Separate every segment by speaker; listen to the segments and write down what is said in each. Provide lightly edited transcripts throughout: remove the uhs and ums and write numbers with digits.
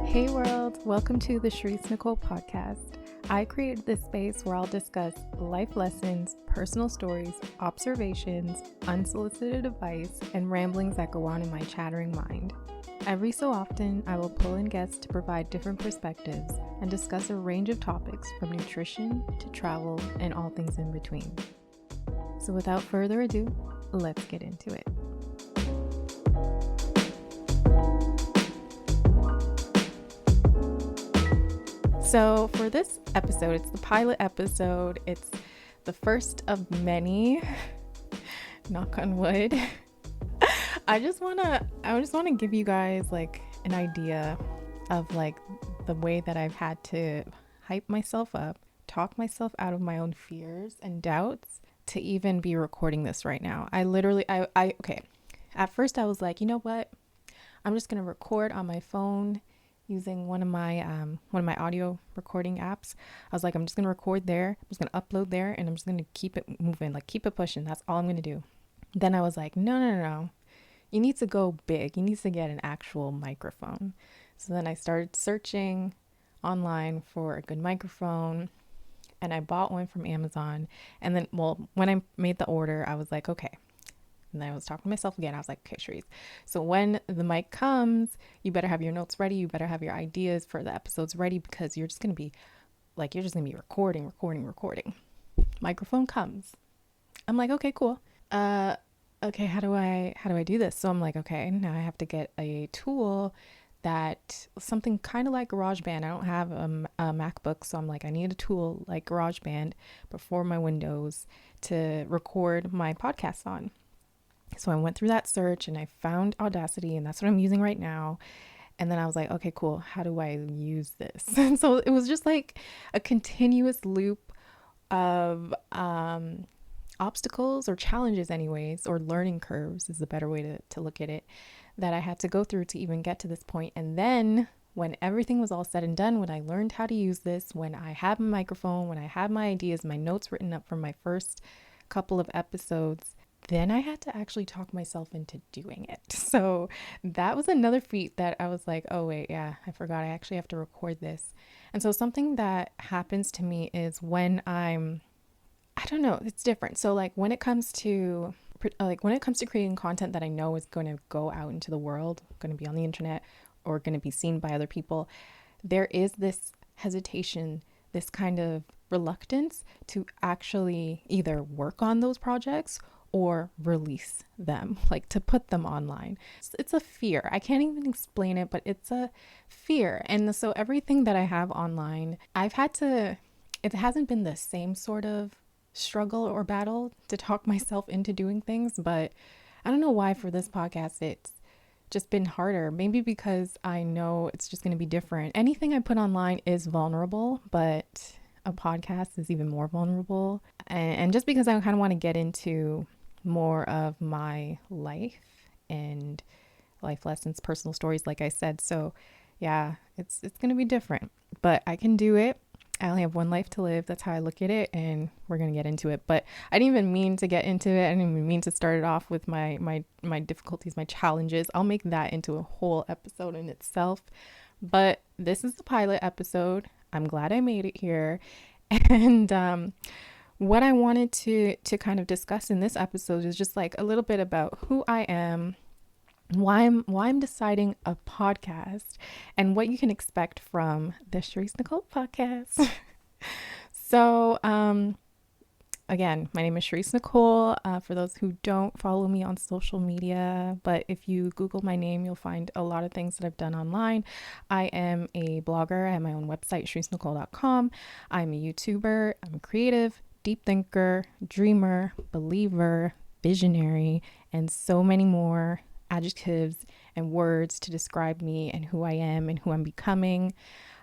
Speaker 1: Hey world, welcome to the Sherese Nicole Podcast. I created this space where I'll discuss life lessons, personal stories, observations, unsolicited advice, and ramblings that go on in my chattering mind. Every so often, I will pull in guests to provide different perspectives and discuss a range of topics from nutrition to travel and all things in between. So without further ado, let's get into it. So for this episode, it's the pilot episode. It's the first of many, knock on wood. I just want to give you guys like an idea of like the way that I've had to hype myself up, talk myself out of my own fears and doubts to even be recording this right now. Okay. At first I was like, you know what? I'm just going to record on my phone using one of my audio recording apps. I was like, I'm just going to record there. I'm just going to upload there and I'm just going to keep it moving, like keep it pushing. That's all I'm going to do. Then I was like, no. You need to go big. You need to get an actual microphone. So then I started searching online for a good microphone and I bought one from Amazon. And then, when I made the order, I was like, okay. And then I was talking to myself again. I was like, okay, Sherese. So when the mic comes, you better have your notes ready. You better have your ideas for the episodes ready because you're just going to be recording. Microphone comes. I'm like, okay, cool. Okay, how do I do this? So I'm like, okay, now I have to get a tool that something kind of like GarageBand. I don't have a MacBook, so I'm like, I need a tool like GarageBand before my Windows to record my podcasts on. So I went through that search and I found Audacity, and that's what I'm using right now. And then I was like, okay, cool. How do I use this? And so it was just like a continuous loop of obstacles or challenges anyways, or learning curves is a better way to look at it, that I had to go through to even get to this point. And then when everything was all said and done, when I learned how to use this, when I had my microphone, when I had my ideas, my notes written up from my first couple of episodes, then I had to actually talk myself into doing it. So that was another feat that I was like, oh wait, yeah, I forgot I actually have to record this. And so something that happens to me is when I don't know, it's different. So like when it comes to creating content that I know is going to go out into the world, going to be on the internet or going to be seen by other people, there is this hesitation, this kind of reluctance to actually either work on those projects or release them, like to put them online. It's a fear. I can't even explain it, but it's a fear. And so everything that I have online, it hasn't been the same sort of struggle or battle to talk myself into doing things, but I don't know why for this podcast it's just been harder. Maybe because I know it's just going to be different. Anything I put online is vulnerable, but a podcast is even more vulnerable. And just because I kind of want to get into more of my life and life lessons, personal stories, like I said. So yeah, it's going to be different, but I can do it. I only have one life to live. That's how I look at it. And we're going to get into it, but I didn't even mean to get into it. I didn't even mean to start it off with my difficulties, my challenges. I'll make that into a whole episode in itself, but this is the pilot episode. I'm glad I made it here. And, what I wanted to kind of discuss in this episode is just like a little bit about who I am, why I'm deciding a podcast, and what you can expect from the Sherese Nicole Podcast. So, again, my name is Sherese Nicole. For those who don't follow me on social media, but if you Google my name, you'll find a lot of things that I've done online. I am a blogger. I have my own website, sheresenicole.com. I'm a YouTuber. I'm a creative, deep thinker, dreamer, believer, visionary, and so many more adjectives and words to describe me and who I am and who I'm becoming.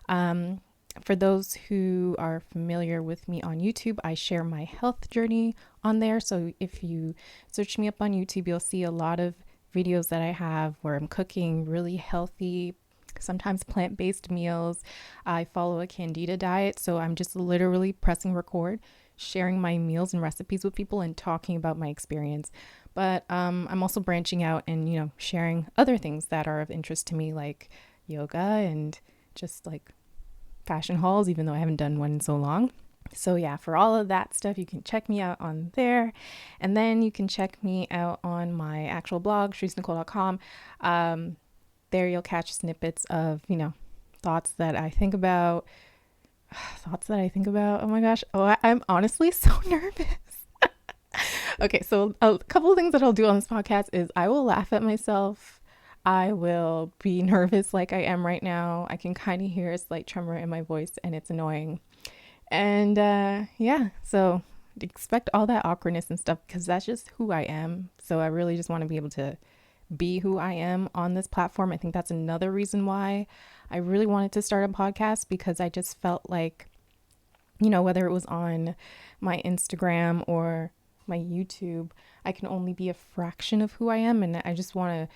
Speaker 1: For those who are familiar with me on YouTube, I share my health journey on there. So if you search me up on YouTube, you'll see a lot of videos that I have where I'm cooking really healthy, sometimes plant-based meals. I follow a Candida diet, so I'm just literally pressing record, sharing my meals and recipes with people and talking about my experience. But I'm also branching out and, sharing other things that are of interest to me, like yoga and just like fashion hauls, even though I haven't done one in so long. So yeah, for all of that stuff, you can check me out on there. And then you can check me out on my actual blog, ShereseNicole.com. There you'll catch snippets of, thoughts that I think about. Oh my gosh. I'm honestly so nervous. Okay, so a couple of things that I'll do on this podcast is I will laugh at myself. I will be nervous like I am right now. I can kind of hear a slight tremor in my voice and it's annoying. And yeah, so expect all that awkwardness and stuff because that's just who I am. So I really just want to be able to be who I am on this platform. I think that's another reason why I really wanted to start a podcast, because I just felt like, whether it was on my Instagram or my YouTube, I can only be a fraction of who I am. And I just want to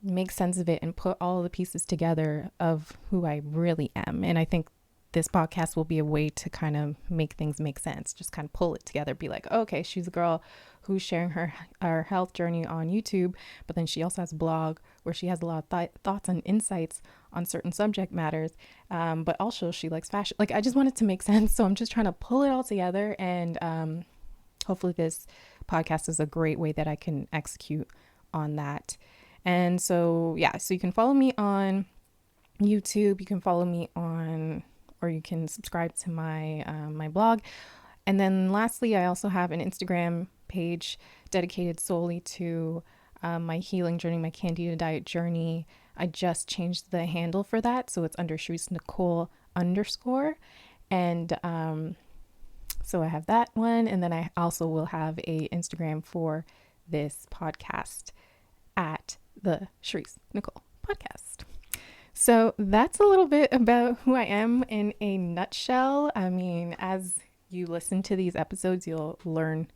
Speaker 1: make sense of it and put all of the pieces together of who I really am. And I think this podcast will be a way to kind of make things make sense, just kind of pull it together, be like, okay, she's a girl who's sharing her health journey on YouTube, but then she also has a blog where she has a lot of thoughts and insights on certain subject matters, but also she likes fashion. Like, I just want it to make sense, so I'm just trying to pull it all together, and hopefully this podcast is a great way that I can execute on that. And so yeah, so you can follow me on YouTube, you can follow me on, or you can subscribe to my my blog. And then lastly, I also have an Instagram page dedicated solely to my healing journey, my Candida diet journey. I just changed the handle for that, so it's under Sherese Nicole _ and so I have that one, and then I also will have a Instagram for this podcast at the Sherese Nicole Podcast. So that's a little bit about who I am in a nutshell. I mean, as you listen to these episodes, you'll learn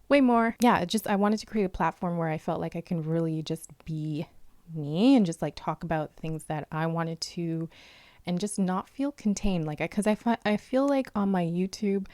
Speaker 1: way more. Yeah, I wanted to create a platform where I felt like I can really just be me and just like talk about things that I wanted to, and just not feel contained. Like, because I feel like on my YouTube,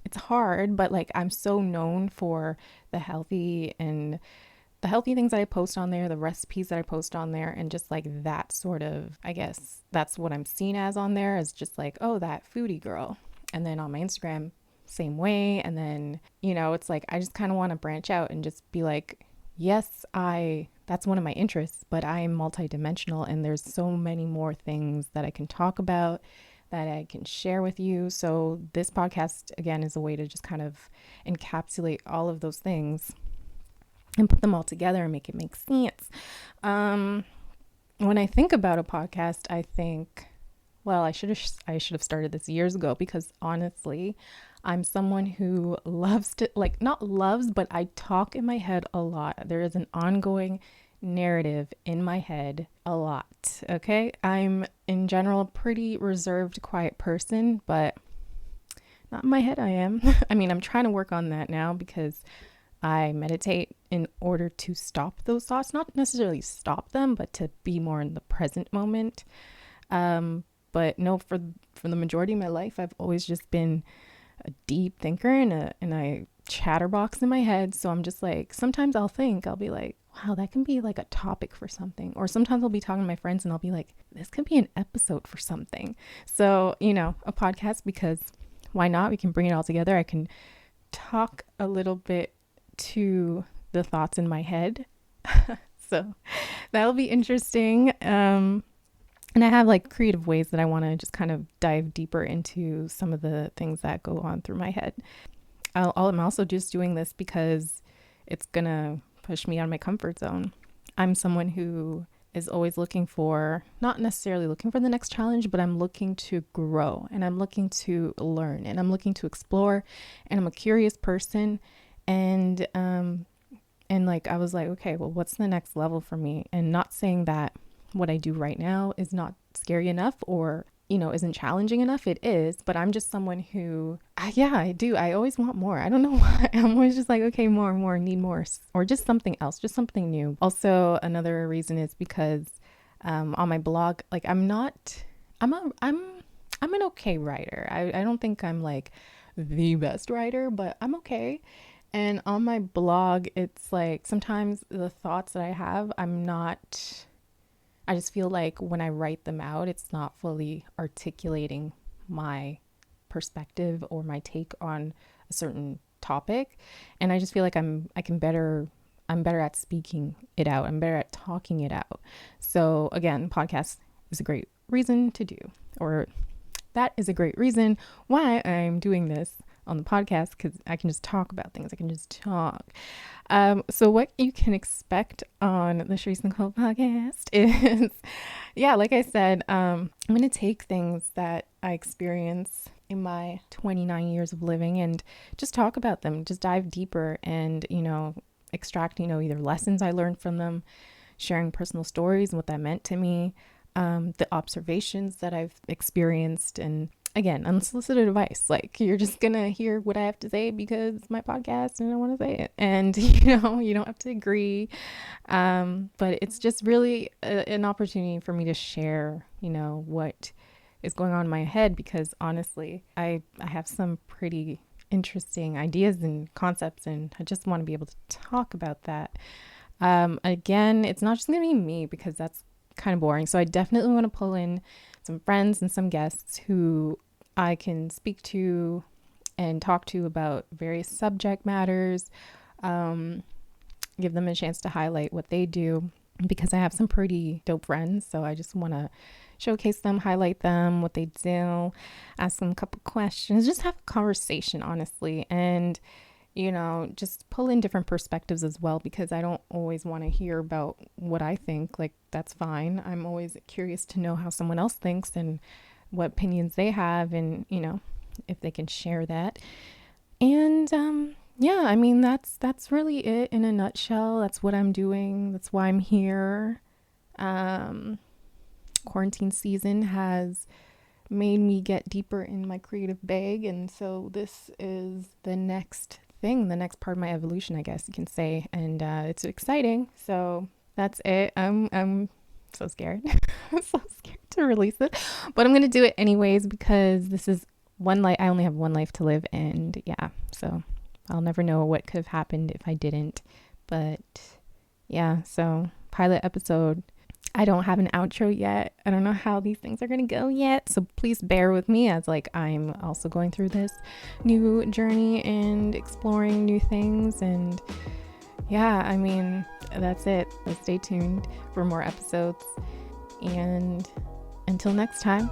Speaker 1: it's hard, but like I'm so known for the healthy things that I post on there, the recipes that I post on there, and just like that sort of, I guess that's what I'm seen as on there, is just like, oh, that foodie girl. And then on my Instagram, same way. And then, it's like, I just kind of want to branch out and just be like, yes, that's one of my interests, but I am multidimensional and there's so many more things that I can talk about, that I can share with you. So this podcast, again, is a way to just kind of encapsulate all of those things and put them all together and make it make sense. When I think about a podcast, I think, well, I should have started this years ago, because honestly, I'm someone who loves to, like, not loves, but I talk in my head a lot. There is an ongoing narrative in my head a lot. Okay. I'm in general a pretty reserved, quiet person, but not in my head I am. I mean, I'm trying to work on that now, because I meditate in order to stop those thoughts, not necessarily stop them, but to be more in the present moment. But no, for the majority of my life, I've always just been a deep thinker and a chatterbox in my head. So I'm just like, sometimes I'll be like, wow, that can be like a topic for something. Or sometimes I'll be talking to my friends and I'll be like, this could be an episode for something. So, a podcast, because why not? We can bring it all together. I can talk a little bit to the thoughts in my head. So that'll be interesting. And I have like creative ways that I want to just kind of dive deeper into some of the things that go on through my head. I'm also just doing this because it's going to push me out of my comfort zone. I'm someone who is always not necessarily looking for the next challenge, but I'm looking to grow and I'm looking to learn and I'm looking to explore, and I'm a curious person. And like, I was like, okay, well, what's the next level for me? And not saying that what I do right now is not scary enough or, isn't challenging enough. It is, but I'm just someone who, I do. I always want more. I don't know why. I'm always just like, okay, more, need more, or just something else, just something new. Also, another reason is because, on my blog, like I'm an okay writer. I don't think I'm like the best writer, but I'm okay. And on my blog, it's like sometimes the thoughts that I have, I just feel like when I write them out, it's not fully articulating my perspective or my take on a certain topic. And I just feel like I'm better at speaking it out. I'm better at talking it out. So again, podcast is a great reason to do, or that is a great reason why I'm doing this on the podcast, because I can just talk about things. I can just talk. So what you can expect on the Sherese Nicole podcast is, yeah, like I said, I'm going to take things that I experience in my 29 years of living and just talk about them, just dive deeper and, extract, either lessons I learned from them, sharing personal stories and what that meant to me, the observations that I've experienced, and again, unsolicited advice. Like, you're just gonna hear what I have to say because it's my podcast and I want to say it, and you don't have to agree, but it's just really an opportunity for me to share what is going on in my head, because honestly I have some pretty interesting ideas and concepts, and I just want to be able to talk about that. Again, it's not just gonna be me, because that's kind of boring. So I definitely want to pull in some friends and some guests who I can speak to and talk to about various subject matters, give them a chance to highlight what they do, because I have some pretty dope friends. So I just want to showcase them, highlight them, what they do, ask them a couple questions, just have a conversation, honestly. And just pull in different perspectives as well, because I don't always want to hear about what I think. Like, that's fine. I'm always curious to know how someone else thinks and what opinions they have, and, if they can share that. And, yeah, I mean, that's really it in a nutshell. That's what I'm doing. That's why I'm here. Quarantine season has made me get deeper in my creative bag. And so this is the next part of my evolution, I guess you can say, and it's exciting. So that's it. I'm so scared. I'm so scared to release it, but I'm gonna do it anyways, because this is one life. I only have one life to live, and yeah, so I'll never know what could have happened if I didn't. But yeah, so pilot episode. I don't have an outro yet. I don't know how these things are going to go yet. So please bear with me, as I'm also going through this new journey and exploring new things. And yeah, I mean, that's it. So stay tuned for more episodes. And until next time.